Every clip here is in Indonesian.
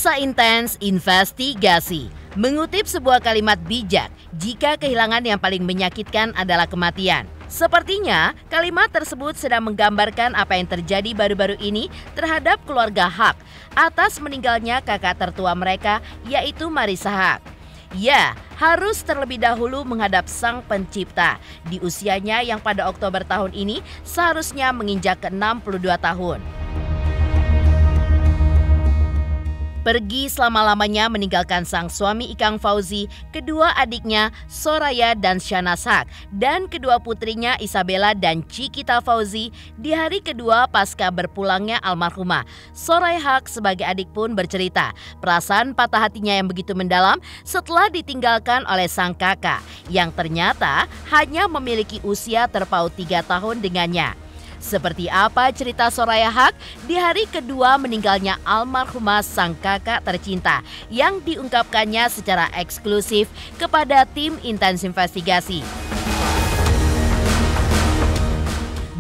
Pemirsa Intens Investigasi mengutip sebuah kalimat bijak, jika kehilangan yang paling menyakitkan adalah kematian. Sepertinya kalimat tersebut sedang menggambarkan apa yang terjadi baru-baru ini terhadap keluarga Haq atas meninggalnya kakak tertua mereka, yaitu Marissa Haq. Ya, harus terlebih dahulu menghadap Sang Pencipta di usianya yang pada Oktober tahun ini seharusnya menginjak ke-62 tahun. Pergi selama-lamanya meninggalkan sang suami Ikang Fauzi, kedua adiknya Soraya dan Shahnaz Haq, dan kedua putrinya Isabella dan Cikita Fauzi di hari kedua pasca berpulangnya almarhumah. Soraya Haq sebagai adik pun bercerita perasaan patah hatinya yang begitu mendalam setelah ditinggalkan oleh sang kakak yang ternyata hanya memiliki usia terpaut 3 tahun dengannya. Seperti apa cerita Soraya Haq di hari kedua meninggalnya almarhumah sang kakak tercinta yang diungkapkannya secara eksklusif kepada tim Intens Investigasi.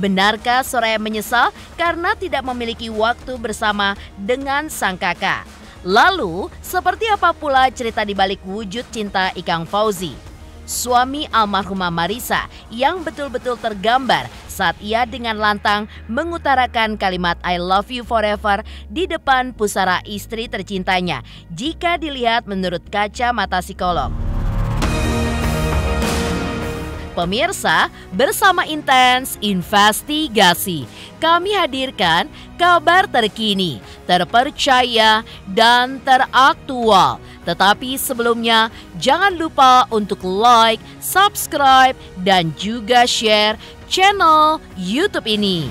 Benarkah Soraya menyesal karena tidak memiliki waktu bersama dengan sang kakak? Lalu, seperti apa pula cerita di balik wujud cinta Ikang Fauzi, suami almarhumah Marissa, yang betul-betul tergambar saat ia dengan lantang mengutarakan kalimat I love you forever di depan pusara istri tercintanya jika dilihat menurut kacamata psikolog. Pemirsa, bersama Intens Investigasi, kami hadirkan kabar terkini, terpercaya, dan teraktual. Tetapi sebelumnya, jangan lupa untuk like, subscribe, dan juga share channel YouTube ini.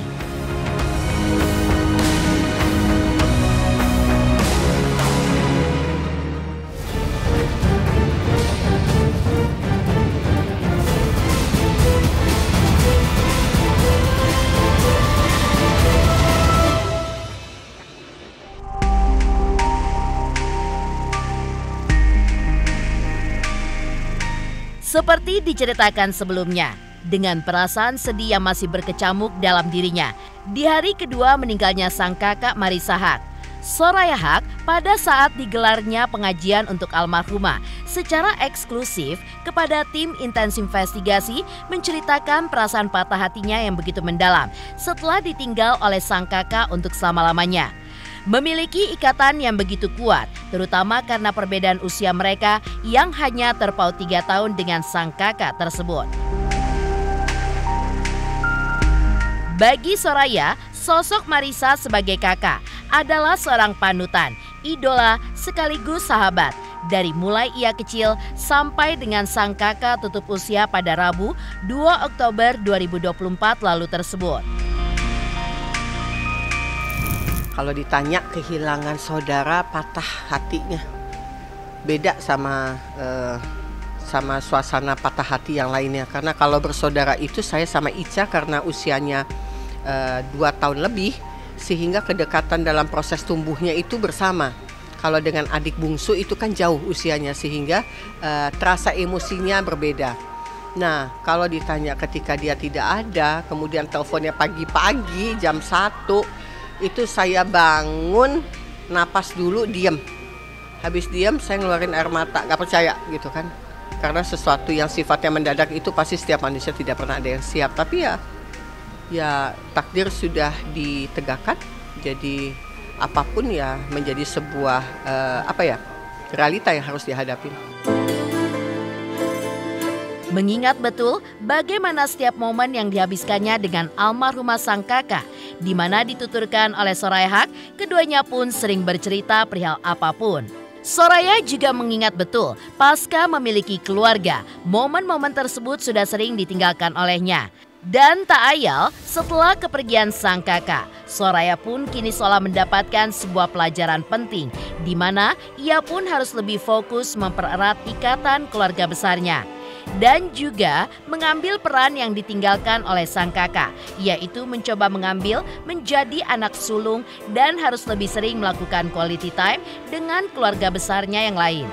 Seperti diceritakan sebelumnya, dengan perasaan sedih yang masih berkecamuk dalam dirinya, di hari kedua meninggalnya sang kakak Marissa Haq, Soraya Haq pada saat digelarnya pengajian untuk almarhumah secara eksklusif kepada tim Intens Investigasi menceritakan perasaan patah hatinya yang begitu mendalam setelah ditinggal oleh sang kakak untuk selama-lamanya. Memiliki ikatan yang begitu kuat, terutama karena perbedaan usia mereka yang hanya terpaut 3 tahun dengan sang kakak tersebut. Bagi Soraya, sosok Marissa sebagai kakak adalah seorang panutan, idola sekaligus sahabat. Dari mulai ia kecil sampai dengan sang kakak tutup usia pada Rabu 2 Oktober 2024 lalu tersebut. Kalau ditanya kehilangan saudara, patah hatinya beda sama suasana patah hati yang lainnya. Karena kalau bersaudara itu saya sama Ica karena usianya 2 tahun lebih, sehingga kedekatan dalam proses tumbuhnya itu bersama. Kalau dengan adik bungsu itu kan jauh usianya, sehingga terasa emosinya berbeda. Nah, kalau ditanya ketika dia tidak ada, kemudian teleponnya pagi-pagi jam 1, itu saya bangun, napas dulu, diem. Habis diem saya ngeluarin air mata, gak percaya gitu kan. Karena sesuatu yang sifatnya mendadak itu pasti setiap manusia tidak pernah ada yang siap. Tapi ya takdir sudah ditegakkan. Jadi apapun ya menjadi sebuah realita yang harus dihadapi. Mengingat betul bagaimana setiap momen yang dihabiskannya dengan almarhumah sang kakak, di mana dituturkan oleh Soraya Haq, keduanya pun sering bercerita perihal apapun. Soraya juga mengingat betul pasca memiliki keluarga, momen-momen tersebut sudah sering ditinggalkan olehnya. Dan tak ayal, setelah kepergian sang kakak, Soraya pun kini seolah mendapatkan sebuah pelajaran penting, di mana ia pun harus lebih fokus mempererat ikatan keluarga besarnya. Dan juga mengambil peran yang ditinggalkan oleh sang kakak, yaitu mencoba mengambil menjadi anak sulung dan harus lebih sering melakukan quality time dengan keluarga besarnya yang lain.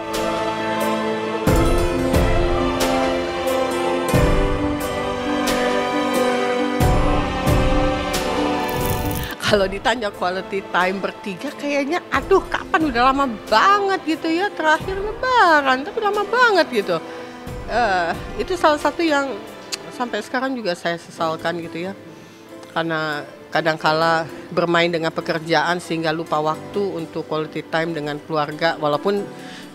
Kalau ditanya quality time bertiga kayaknya aduh kapan, udah lama banget gitu ya, terakhir lebaran tapi lama banget gitu. Itu salah satu yang sampai sekarang juga saya sesalkan gitu ya. Karena kadangkala bermain dengan pekerjaan sehingga lupa waktu untuk quality time dengan keluarga, walaupun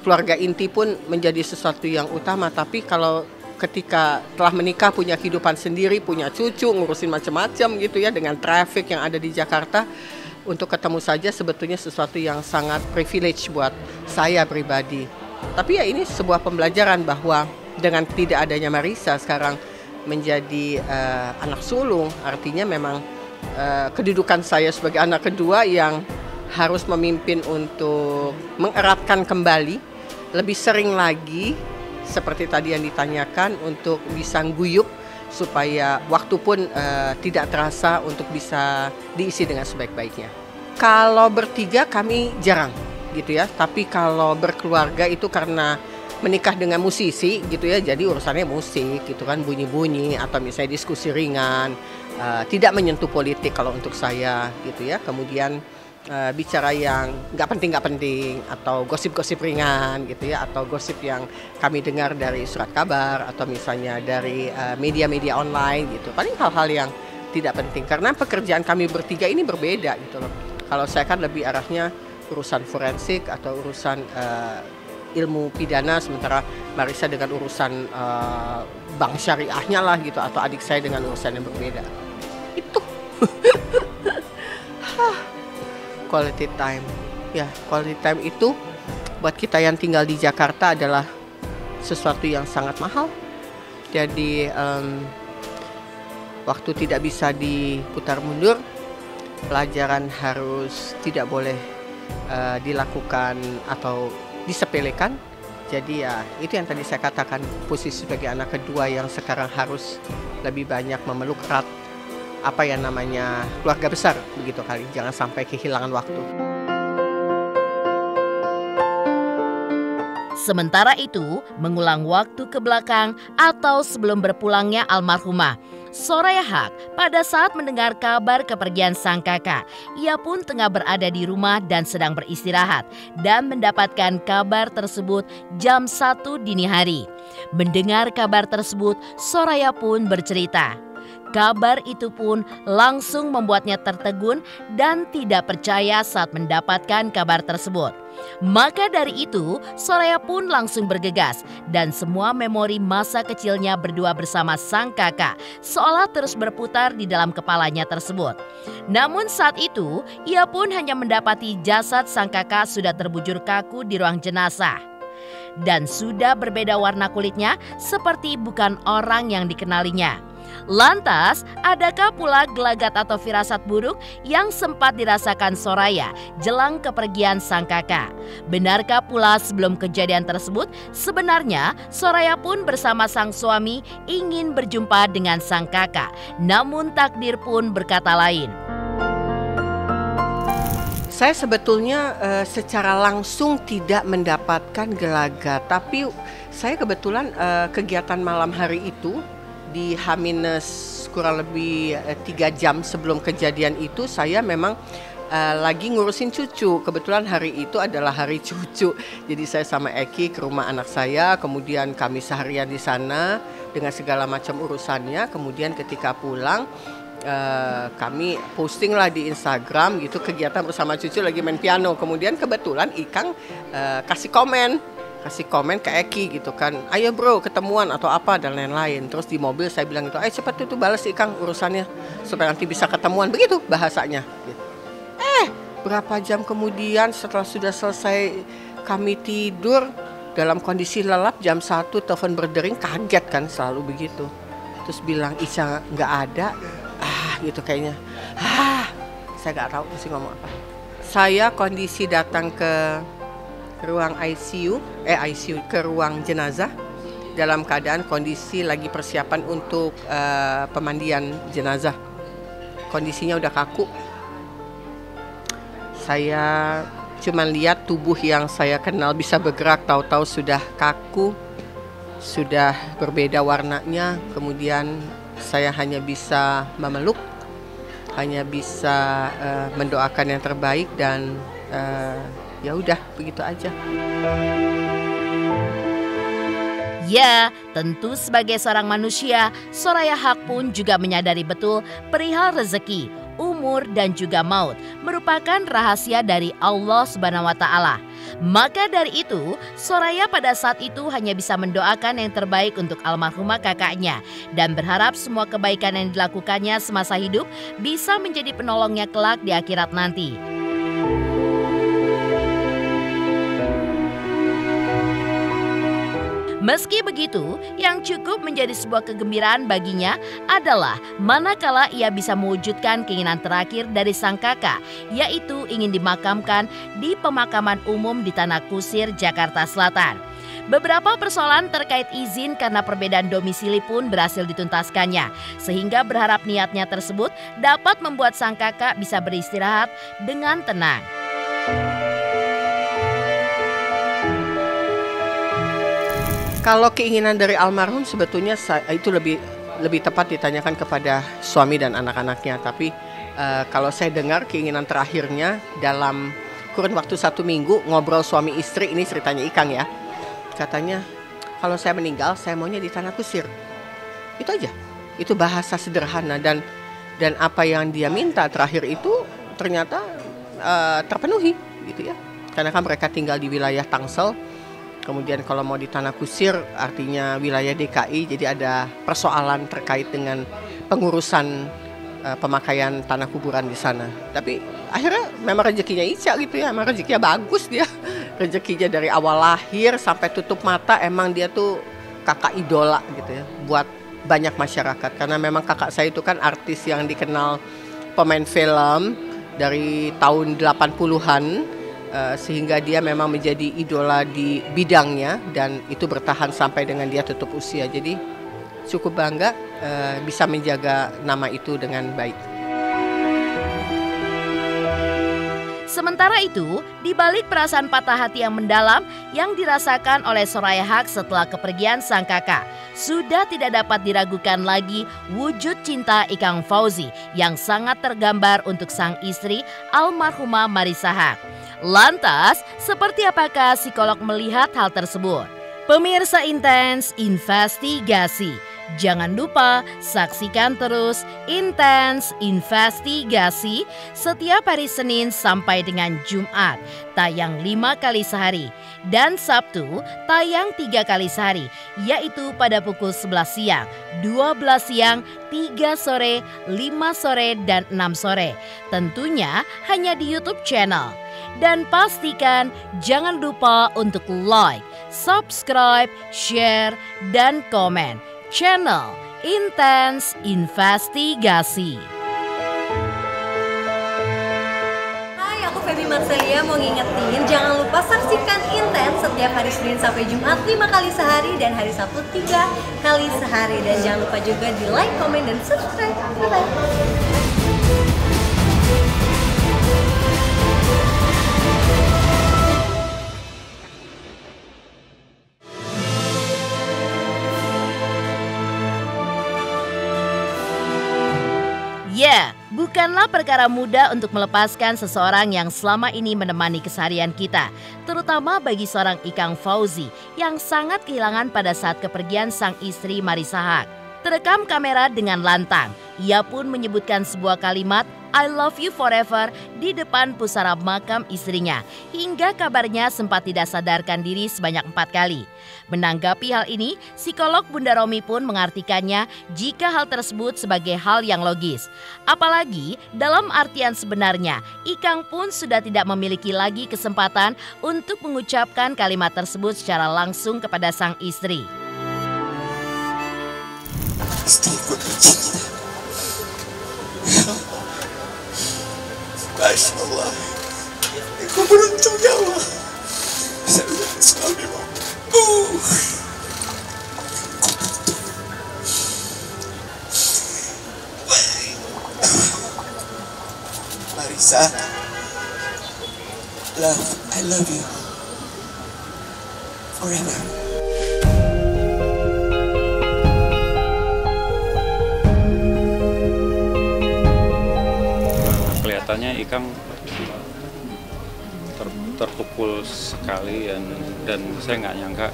keluarga inti pun menjadi sesuatu yang utama, tapi kalau ketika telah menikah punya kehidupan sendiri, punya cucu, ngurusin macam-macam gitu ya, dengan traffic yang ada di Jakarta, untuk ketemu saja sebetulnya sesuatu yang sangat privilege buat saya pribadi. Tapi ya ini sebuah pembelajaran bahwa dengan tidak adanya Marisa sekarang menjadi anak sulung, artinya memang kedudukan saya sebagai anak kedua yang harus memimpin untuk mengeratkan kembali lebih sering lagi seperti tadi yang ditanyakan, untuk bisa guyup supaya waktu pun tidak terasa untuk bisa diisi dengan sebaik-baiknya. Kalau bertiga kami jarang gitu ya, tapi kalau berkeluarga itu karena menikah dengan musisi gitu ya, jadi urusannya musik gitu kan, bunyi-bunyi atau misalnya diskusi ringan, tidak menyentuh politik kalau untuk saya gitu ya. Kemudian bicara yang nggak penting atau gosip-gosip ringan gitu ya, atau gosip yang kami dengar dari surat kabar atau misalnya dari media-media online gitu, paling hal-hal yang tidak penting karena pekerjaan kami bertiga ini berbeda gitu loh. Kalau saya kan lebih arahnya urusan forensik atau urusan ilmu pidana, sementara Marisa dengan urusan bank syariahnya lah gitu, atau adik saya dengan urusan yang berbeda itu. Quality time. Ya, quality time itu buat kita yang tinggal di Jakarta adalah sesuatu yang sangat mahal. Jadi waktu tidak bisa diputar mundur, pelajaran harus tidak boleh dilakukan atau disepelekan. Jadi ya itu yang tadi saya katakan, posisi sebagai anak kedua yang sekarang harus lebih banyak memeluk erat apa yang namanya keluarga besar begitu kali, jangan sampai kehilangan waktu. Sementara itu, mengulang waktu ke belakang atau sebelum berpulangnya almarhumah, Soraya Haq pada saat mendengar kabar kepergian sang kakak, ia pun tengah berada di rumah dan sedang beristirahat dan mendapatkan kabar tersebut jam 1 dini hari. Mendengar kabar tersebut, Soraya pun bercerita. Kabar itu pun langsung membuatnya tertegun dan tidak percaya saat mendapatkan kabar tersebut. Maka dari itu, Soraya pun langsung bergegas dan semua memori masa kecilnya berdua bersama sang kakak seolah terus berputar di dalam kepalanya tersebut. Namun saat itu, ia pun hanya mendapati jasad sang kakak sudah terbujur kaku di ruang jenazah. Dan sudah berbeda warna kulitnya seperti bukan orang yang dikenalinya. Lantas, adakah pula gelagat atau firasat buruk yang sempat dirasakan Soraya jelang kepergian sang kakak? Benarkah pula sebelum kejadian tersebut, sebenarnya Soraya pun bersama sang suami ingin berjumpa dengan sang kakak, namun takdir pun berkata lain. Saya sebetulnya secara langsung tidak mendapatkan gelagat, tapi saya kebetulan kegiatan malam hari itu di H- kurang lebih 3 jam sebelum kejadian itu saya memang lagi ngurusin cucu. Kebetulan hari itu adalah hari cucu. Jadi saya sama Eki ke rumah anak saya, kemudian kami seharian di sana dengan segala macam urusannya. Kemudian ketika pulang kami posting lah di Instagram gitu, kegiatan bersama cucu lagi main piano. Kemudian kebetulan Ikang kasih komen ke Eki gitu kan, ayo bro ketemuan atau apa dan lain-lain. Terus di mobil saya bilang gitu, ayo cepat itu balas Ikang urusannya supaya nanti bisa ketemuan, begitu bahasanya gitu. Berapa jam kemudian setelah sudah selesai kami tidur dalam kondisi lelap, jam 1 telepon berdering, kaget kan, selalu begitu. Terus bilang Ica nggak ada, gitu kayaknya, saya nggak tahu mesti ngomong apa. Saya kondisi datang ke ruang ICU ke ruang jenazah dalam keadaan kondisi lagi persiapan untuk pemandian jenazah. Kondisinya udah kaku. Saya cuma lihat tubuh yang saya kenal bisa bergerak, tahu-tahu sudah kaku, sudah berbeda warnanya. Kemudian saya hanya bisa memeluk hanya bisa mendoakan yang terbaik dan ya udah begitu aja. Ya, tentu sebagai seorang manusia, Soraya Haq pun juga menyadari betul perihal rezeki, umur dan juga maut merupakan rahasia dari Allah Subhanahu wa taala. Maka dari itu, Soraya pada saat itu hanya bisa mendoakan yang terbaik untuk almarhumah kakaknya dan berharap semua kebaikan yang dilakukannya semasa hidup bisa menjadi penolongnya kelak di akhirat nanti. Meski begitu, yang cukup menjadi sebuah kegembiraan baginya adalah manakala ia bisa mewujudkan keinginan terakhir dari sang kakak, yaitu ingin dimakamkan di pemakaman umum di Tanah Kusir, Jakarta Selatan. Beberapa persoalan terkait izin karena perbedaan domisili pun berhasil dituntaskannya, sehingga berharap niatnya tersebut dapat membuat sang kakak bisa beristirahat dengan tenang. Kalau keinginan dari almarhum sebetulnya itu lebih tepat ditanyakan kepada suami dan anak-anaknya. Tapi kalau saya dengar keinginan terakhirnya dalam kurun waktu 1 minggu ngobrol suami istri, ini ceritanya Ikang ya. Katanya kalau saya meninggal saya maunya di Tanah Kusir. Itu aja. Itu bahasa sederhana dan apa yang dia minta terakhir itu ternyata terpenuhi gitu ya. Karena kan mereka tinggal di wilayah Tangsel. Kemudian kalau mau di Tanah Kusir artinya wilayah DKI, jadi ada persoalan terkait dengan pengurusan pemakaian tanah kuburan di sana. Tapi akhirnya memang rezekinya Ica gitu ya, memang rezekinya bagus dia. Rezekinya dari awal lahir sampai tutup mata emang dia tuh kakak idola gitu ya buat banyak masyarakat. Karena memang kakak saya itu kan artis yang dikenal pemain film dari tahun 80-an. Sehingga dia memang menjadi idola di bidangnya dan itu bertahan sampai dengan dia tutup usia. Jadi cukup bangga bisa menjaga nama itu dengan baik. Sementara itu, di balik perasaan patah hati yang mendalam yang dirasakan oleh Soraya Haq setelah kepergian sang kakak, sudah tidak dapat diragukan lagi wujud cinta Ikang Fauzi yang sangat tergambar untuk sang istri almarhumah Marissa Haq. Lantas, seperti apakah psikolog melihat hal tersebut? Pemirsa Intens Investigasi, jangan lupa saksikan terus Intens Investigasi setiap hari Senin sampai dengan Jumat, tayang 5 kali sehari, dan Sabtu tayang 3 kali sehari, yaitu pada pukul 11 siang, 12 siang, 3 sore, 5 sore, dan 6 sore. Tentunya hanya di YouTube channel. Dan pastikan jangan lupa untuk like, subscribe, share, dan komen channel Intens Investigasi. Hai, aku Feby Marcelia mau ngingetin jangan lupa saksikan Intens setiap hari Senin sampai Jumat 5 kali sehari dan hari Sabtu 3 kali sehari. Dan jangan lupa juga di like, komen, dan subscribe. Bye-bye. Ya, bukanlah perkara mudah untuk melepaskan seseorang yang selama ini menemani keseharian kita, terutama bagi seorang Ikang Fauzi yang sangat kehilangan pada saat kepergian sang istri Marissa Haq. Terekam kamera dengan lantang, ia pun menyebutkan sebuah kalimat I love you forever di depan pusara makam istrinya, hingga kabarnya sempat tidak sadarkan diri sebanyak 4 kali. Menanggapi hal ini, psikolog Bunda Romi pun mengartikannya jika hal tersebut sebagai hal yang logis. Apalagi dalam artian sebenarnya, Ikang pun sudah tidak memiliki lagi kesempatan untuk mengucapkan kalimat tersebut secara langsung kepada sang istri. Istriku tercinta. Masya Allah, aku beruntung ya Allah bisa menjadi suamimu. Marissa, love, I love you forever. katanya Ikang terpukul sekali dan saya nggak nyangka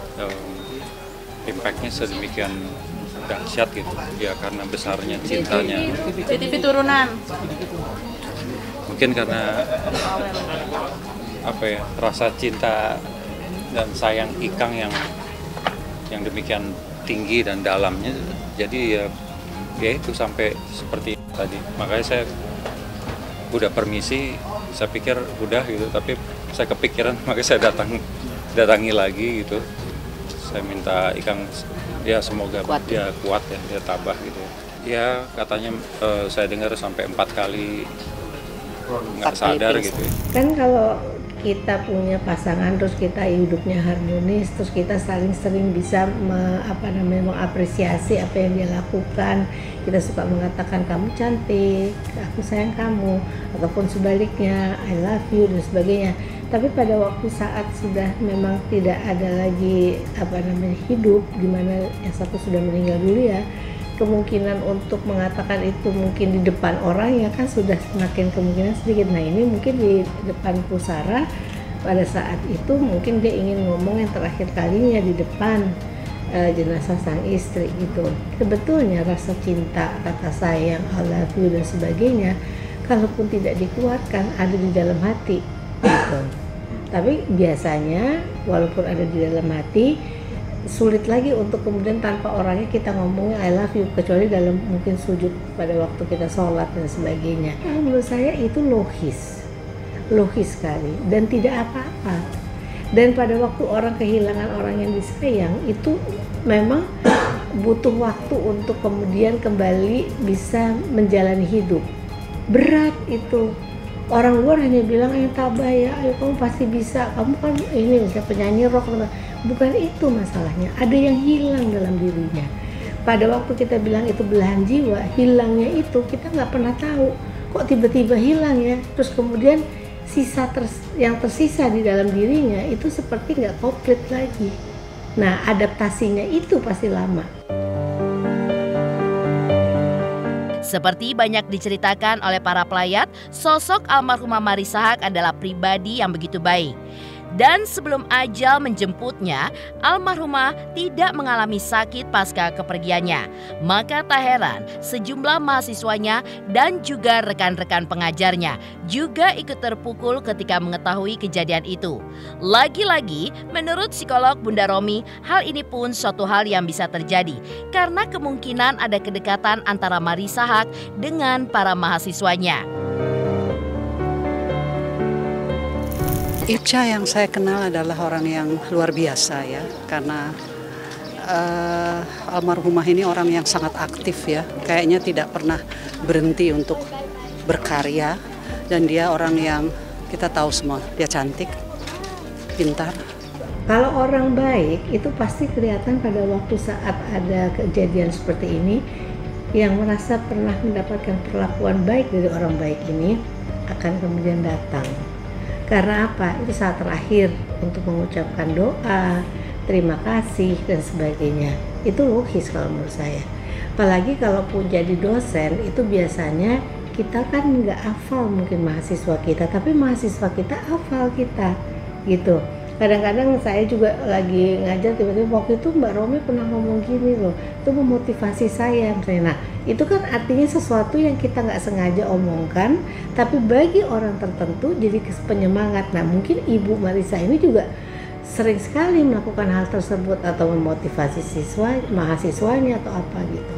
impactnya sedemikian dahsyat gitu ya, karena besarnya cintanya. TV turunan. Mungkin karena apa ya, rasa cinta dan sayang Ikang yang demikian tinggi dan dalamnya, jadi ya itu sampai seperti tadi. Makanya saya udah permisi, saya pikir udah gitu, tapi saya kepikiran, makanya saya datangi lagi gitu. Saya minta Ikang ya semoga dia kuat ya, dia tabah gitu ya. Katanya saya dengar sampai 4 kali nggak sadar gitu. Kan kalau kita punya pasangan terus kita hidupnya harmonis, terus kita saling sering bisa mengapresiasi apa yang dia lakukan. Kita suka mengatakan kamu cantik, aku sayang kamu, ataupun sebaliknya I love you dan sebagainya. Tapi pada waktu saat sudah memang tidak ada lagi hidup, di mana yang satu sudah meninggal dulu ya, kemungkinan untuk mengatakan itu mungkin di depan orang ya kan sudah semakin kemungkinan sedikit. Nah ini mungkin di depan pusara pada saat itu mungkin dia ingin ngomong yang terakhir kalinya di depan jenazah sang istri gitu. Sebetulnya rasa cinta, kata sayang, I love you dan sebagainya, kalaupun tidak dikuatkan ada di dalam hati gitu. Tapi biasanya walaupun ada di dalam hati, sulit lagi untuk kemudian tanpa orangnya kita ngomongnya I love you, kecuali dalam mungkin sujud pada waktu kita sholat dan sebagainya. Menurut saya itu logis sekali dan tidak apa-apa. Dan pada waktu orang kehilangan orang yang disayang itu memang butuh waktu untuk kemudian kembali bisa menjalani hidup. Berat itu. Orang luar hanya bilang ayo tabah ya, ayo kamu pasti bisa, kamu kan ini misalnya penyanyi rock. Bukan itu masalahnya, ada yang hilang dalam dirinya. Pada waktu kita bilang itu belahan jiwa, hilangnya itu kita nggak pernah tahu kok tiba-tiba hilang ya. Terus kemudian yang tersisa di dalam dirinya itu seperti nggak komplit lagi. Nah adaptasinya itu pasti lama. Seperti banyak diceritakan oleh para pelayat, sosok almarhumah Marissa Haque adalah pribadi yang begitu baik. Dan sebelum ajal menjemputnya, almarhumah tidak mengalami sakit pasca kepergiannya. Maka tak heran sejumlah mahasiswanya dan juga rekan-rekan pengajarnya juga ikut terpukul ketika mengetahui kejadian itu. Lagi-lagi, menurut psikolog Bunda Romi, hal ini pun suatu hal yang bisa terjadi karena kemungkinan ada kedekatan antara Marissa Haque dengan para mahasiswanya. Ica yang saya kenal adalah orang yang luar biasa ya, karena almarhumah ini orang yang sangat aktif ya, kayaknya tidak pernah berhenti untuk berkarya, dan dia orang yang kita tahu semua, dia cantik, pintar. Kalau orang baik itu pasti kelihatan pada waktu saat ada kejadian seperti ini, yang merasa pernah mendapatkan perlakuan baik dari orang baik ini akan kemudian datang. Karena apa? Itu saat terakhir untuk mengucapkan doa, terima kasih dan sebagainya. Itu logis kalau menurut saya. Apalagi kalaupun jadi dosen itu biasanya kita kan nggak hafal mungkin mahasiswa kita, tapi mahasiswa kita hafal kita gitu. Kadang-kadang saya juga lagi ngajar, tiba-tiba waktu itu Mbak Romi pernah ngomong gini loh, itu memotivasi saya misalnya. Nah itu kan artinya sesuatu yang kita nggak sengaja omongkan, tapi bagi orang tertentu jadi penyemangat. Nah mungkin Ibu Marissa ini juga sering sekali melakukan hal tersebut atau memotivasi mahasiswanya atau apa gitu.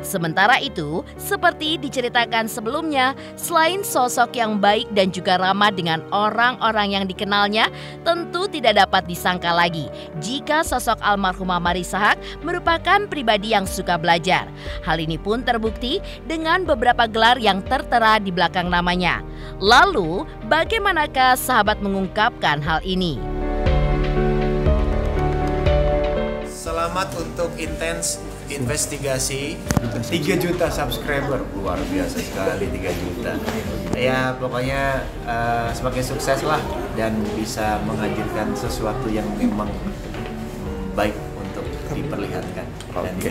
Sementara itu, seperti diceritakan sebelumnya, selain sosok yang baik dan juga ramah dengan orang-orang yang dikenalnya, tentu tidak dapat disangka lagi jika sosok almarhumah Marissa Haque merupakan pribadi yang suka belajar. Hal ini pun terbukti dengan beberapa gelar yang tertera di belakang namanya. Lalu, bagaimanakah sahabat mengungkapkan hal ini? Selamat untuk Intens investigasi 3 juta subscriber, luar biasa sekali 3 juta. Ya pokoknya semakin sukses lah dan bisa menghadirkan sesuatu yang memang baik untuk diperlihatkan. Oke.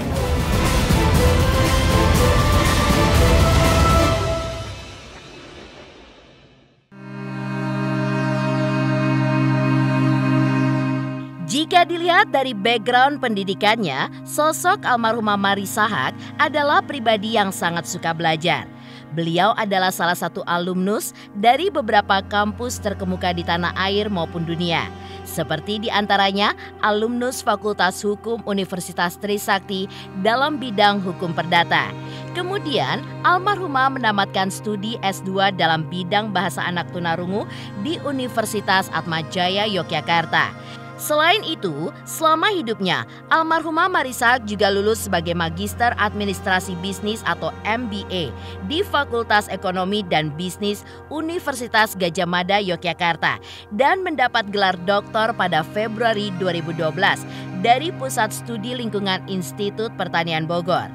Jika dilihat dari background pendidikannya, sosok almarhumah Marissa Haque adalah pribadi yang sangat suka belajar. Beliau adalah salah satu alumnus dari beberapa kampus terkemuka di tanah air maupun dunia. Seperti diantaranya alumnus Fakultas Hukum Universitas Trisakti dalam bidang hukum perdata. Kemudian almarhumah menamatkan studi S2 dalam bidang bahasa anak tunarungu di Universitas Atmajaya Yogyakarta. Selain itu, selama hidupnya, almarhumah Marissa Haque juga lulus sebagai Magister Administrasi Bisnis atau MBA di Fakultas Ekonomi dan Bisnis Universitas Gadjah Mada Yogyakarta dan mendapat gelar doktor pada Februari 2012 dari Pusat Studi Lingkungan Institut Pertanian Bogor.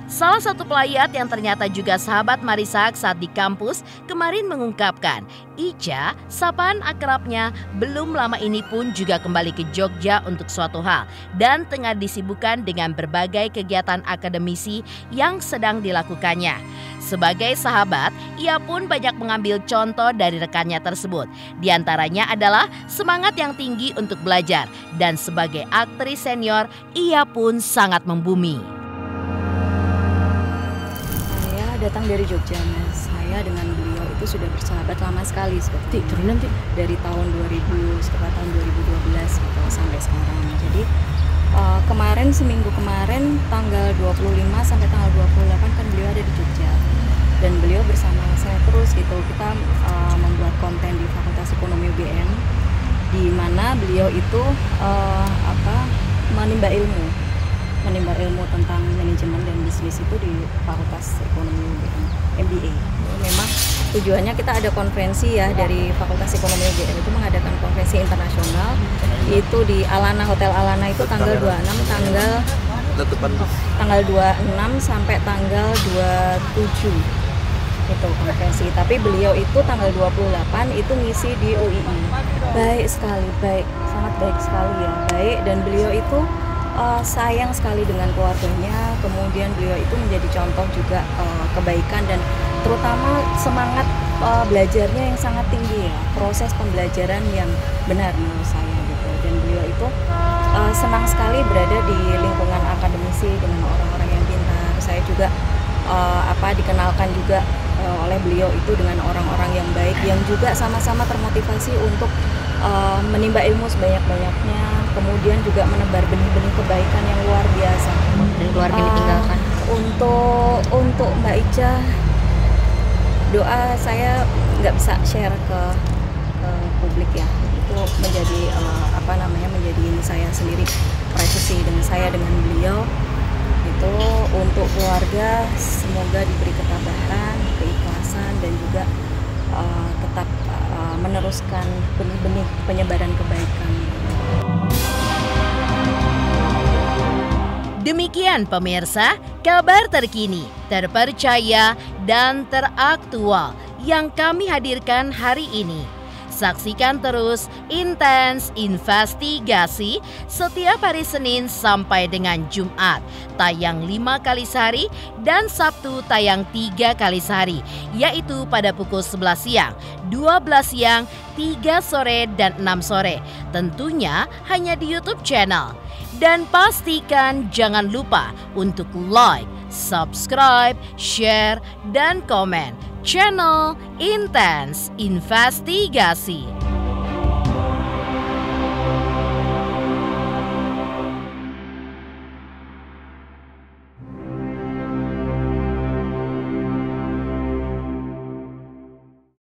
Salah satu pelayat yang ternyata juga sahabat Marissa Haque saat di kampus kemarin mengungkapkan, Ica, sapaan akrabnya, belum lama ini pun juga kembali ke Jogja untuk suatu hal dan tengah disibukkan dengan berbagai kegiatan akademisi yang sedang dilakukannya. Sebagai sahabat, ia pun banyak mengambil contoh dari rekannya tersebut. Di antaranya adalah semangat yang tinggi untuk belajar dan sebagai aktris senior, ia pun sangat membumi. Datang dari Jogja, Mas. Saya dengan beliau itu sudah bersahabat lama sekali seperti nanti dari tahun 2000 sekitar tahun 2012 gitu, sampai sekarang. Jadi kemarin seminggu kemarin tanggal 25 sampai tanggal 28 kan beliau ada di Jogja dan beliau bersama saya terus gitu. Kita membuat konten di Fakultas Ekonomi UGM di mana beliau itu menimba ilmu tentang manajemen dan bisnis itu di Fakultas Ekonomi UGM, MBA. Memang tujuannya kita ada konferensi ya dari Fakultas Ekonomi UGM itu mengadakan konferensi internasional itu di Alana, Hotel Alana itu tanggal 26 tanggal 26 sampai tanggal 27 itu konferensi. Tapi beliau itu tanggal 28 itu ngisi di UII. Baik sekali, sangat baik sekali ya, baik, dan beliau itu sayang sekali dengan keluarganya, kemudian beliau itu menjadi contoh juga kebaikan dan terutama semangat belajarnya yang sangat tinggi ya, proses pembelajaran yang benar menurut saya gitu. Dan beliau itu senang sekali berada di lingkungan akademisi dengan orang-orang yang pintar. Saya juga dikenalkan juga oleh beliau itu dengan orang-orang yang baik yang juga sama-sama termotivasi untuk menimba ilmu sebanyak-banyaknya, kemudian juga menebar benih-benih kebaikan yang luar biasa. Dan keluarga ditinggalkan. Untuk Mbak Ica, doa saya nggak bisa share ke publik ya. Itu menjadi menjadi ini saya sendiri, privacy dengan saya dengan beliau. Itu untuk keluarga semoga diberi ketabahan, keikhlasan dan juga tetap meneruskan benih-benih penyebaran kebaikan. Demikian pemirsa, kabar terkini, terpercaya, dan teraktual yang kami hadirkan hari ini. Saksikan terus Intens Investigasi setiap hari Senin sampai dengan Jumat, tayang 5 kali sehari dan Sabtu tayang 3 kali sehari, yaitu pada pukul 11 siang, 12 siang, 3 sore, dan 6 sore. Tentunya hanya di YouTube channel. Dan pastikan jangan lupa untuk like, subscribe, share, dan komen channel Intens Investigasi.